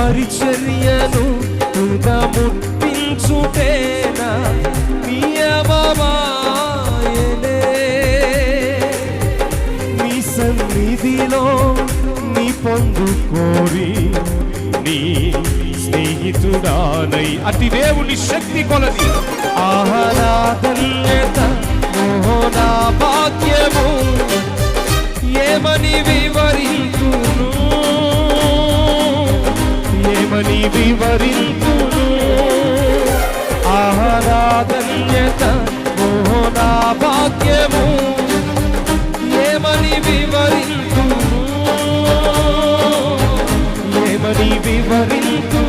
పరిచర్యను ముట్టించుటేనా నియమమాయనే నీ సన్నిధిలో నీ పొందుకోరి నీ స్నేహితుడానై అతి దేవుని శక్తి కొలది ఆహ్లాదన్యత మోహనా భాగ్యము ఏమని వివరింతును ఏమని వివరింతును ఆహ్లాదన్యత మోహనా భాగ్యము ఏమని వివరింతును ఏమని వివరింతును